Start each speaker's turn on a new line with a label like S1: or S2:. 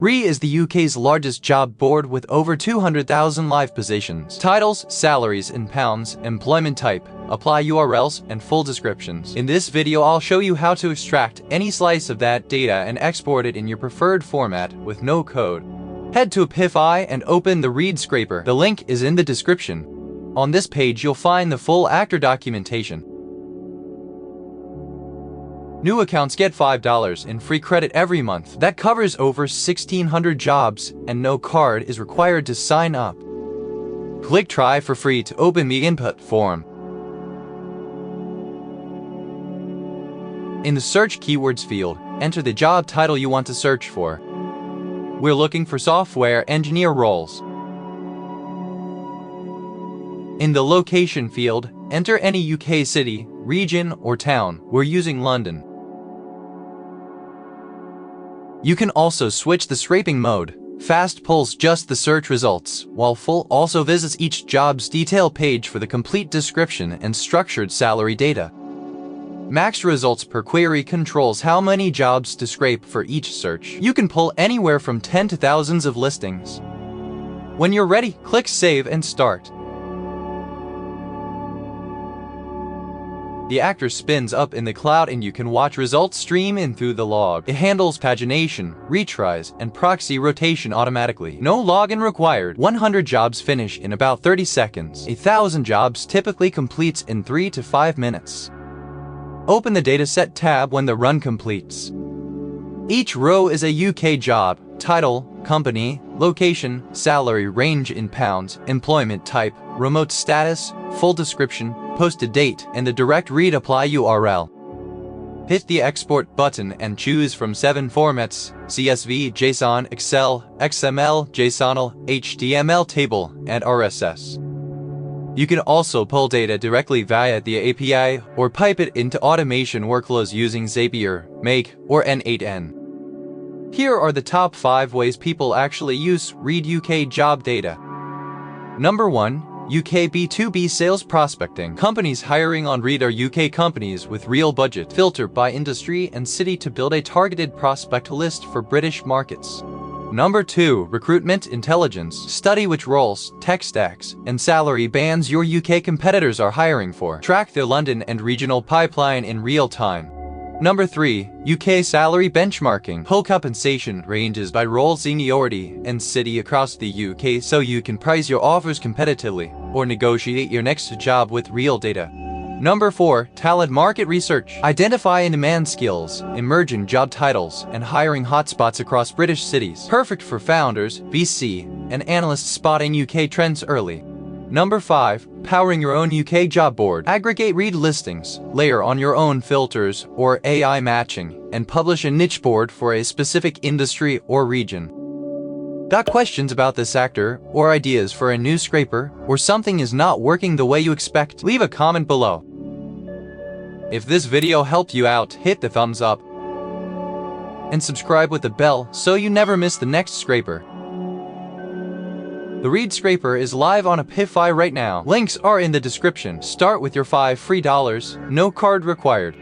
S1: RE is the UK's largest job board with over 200,000 live positions. Titles, salaries in pounds, employment type, apply URLs, and full descriptions. In this video, I'll show you how to extract any slice of that data and export it in your preferred format with no code. Head to Apify and open the Read Scraper. The link is in the description. On this page, you'll find the full actor documentation. New accounts get $5 in free credit every month. That covers over 1,600 jobs, and no card is required to sign up. Click Try for free to open the input form. In the Search Keywords field, enter the job title you want to search for. We're looking for software engineer roles. In the Location field, enter any UK city, region, or town. We're using London. You can also switch the scraping mode. Fast pulls just the search results, while full also visits each job's detail page for the complete description and structured salary data. Max results per query controls how many jobs to scrape for each search. You can pull anywhere from 10 to thousands of listings. When you're ready, click Save and Start. The actor spins up in the cloud and you can watch results stream in through the log. It handles pagination, retries, and proxy rotation automatically. No login required. 100 jobs finish in about 30 seconds. 1,000 jobs typically completes in 3 to 5 minutes. Open the Dataset tab when the run completes. Each row is a UK job, title, company, location, salary range in pounds, employment type, remote status, full description, posted date, and the direct read apply URL. Hit the Export button and choose from 7 formats: CSV, JSON, Excel, XML, JSONL, HTML table, and RSS. You can also pull data directly via the API or pipe it into automation workflows using Zapier, Make, or N8N. Here are the top 5 ways people actually use Read UK job data. Number 1. UK B2B sales prospecting. Companies hiring on Read are UK companies with real budget. Filter by industry and city to build a targeted prospect list for British markets. Number 2. Recruitment intelligence. Study which roles, tech stacks, and salary bands your UK competitors are hiring for. Track their London and regional pipeline in real time. Number 3. UK salary benchmarking. Pull compensation ranges by role seniority and city across the UK so you can price your offers competitively or negotiate your next job with real data. Number 4. Talent market research. Identify in-demand skills, emerging job titles, and hiring hotspots across British cities. Perfect for founders, VC, and analysts spotting UK trends early. Number 5. Powering your own UK job board. Aggregate read listings, layer on your own filters or AI matching, and publish a niche board for a specific industry or region. Got questions about this actor, or ideas for a new scraper, or something is not working the way you expect? Leave a comment below. If this video helped you out, hit the thumbs up and subscribe with the bell so you never miss the next scraper. The Read Scraper is live on Apify right now. Links are in the description. Start with your $5 free, no card required.